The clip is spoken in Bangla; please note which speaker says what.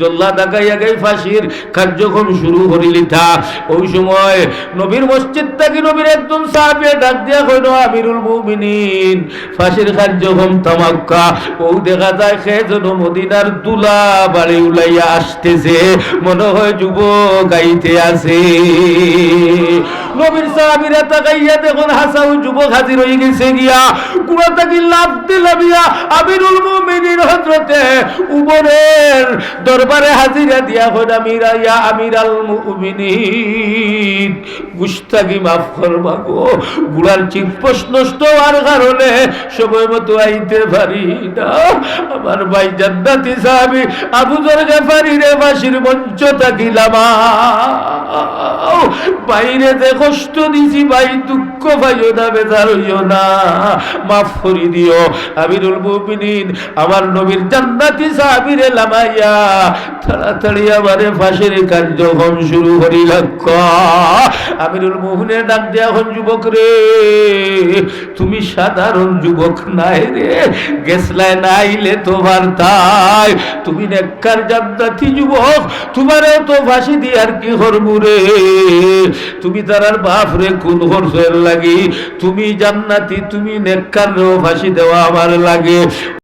Speaker 1: জল্লা দাগাইয়া গাই ফাঁসির কার্যক্রম শুরু করিলিতা। ওই সময় নবীর মসজিদ থেকে নবীর একজন সাহাবী ডাক দিয়া কইল, আমিরুল মুমিনিন ফাঁসির কার্যক্রম তামাক্কা। ও দেখা যায় সে যেন মদিনার দুলা বাড়ি উলাইয়া আসতেছে, মনে হয় যুবক গাইতে আছে। নবীর সাহাবীরা তাকাইয়া দেখুন হাসান যুবক হাজির হয়ে গেছে গিয়া কুড়া থেকে লাফ দিলামিয়া আমিরুল মুমিনিন হযরতে উমরের দরবারে হাজিরা দিয়া কইরা মিরা ইয়া আমিরাল মুমিনিন গুস্তাগি মাফ করবা গো, গুড়ার চিকপোষ নষ্ট হওয়ার কারণে সময় মতো আইতে পারি না। আমার ভাই জান্নাতি সাহাবী আবু যর গফারি রে ফাঁসির মঞ্চ থাকিলাম, বাইরে যে কষ্ট দিছি ভাই দুঃখ পাইও না, বেজার হইও না, মাফ করে দিও। আমিরুল মুমিনিন আমার নবীর জান্নাতি সাহাবীরে লামাইয়া তাড়াতাড়ি আমারে ফাঁসির কার্যক্রম শুরু করিল। আমিরুল মুমিনের ডাক দিয়া এখন, যুবক রে তুমি সাধারণ যুবক নাই রে, গেছলায় না আইলে তোমার তাই, তুমি নেককার জান্নাতি যুবক, তোমারও তো ফাঁসি দিয়ার কি করবো রে, তুমি তারার বাপ রে কোন করছেন লাগি, তুমি জান্নাতি তুমি নেককার ফাঁসি দেওয়া আমার লাগে।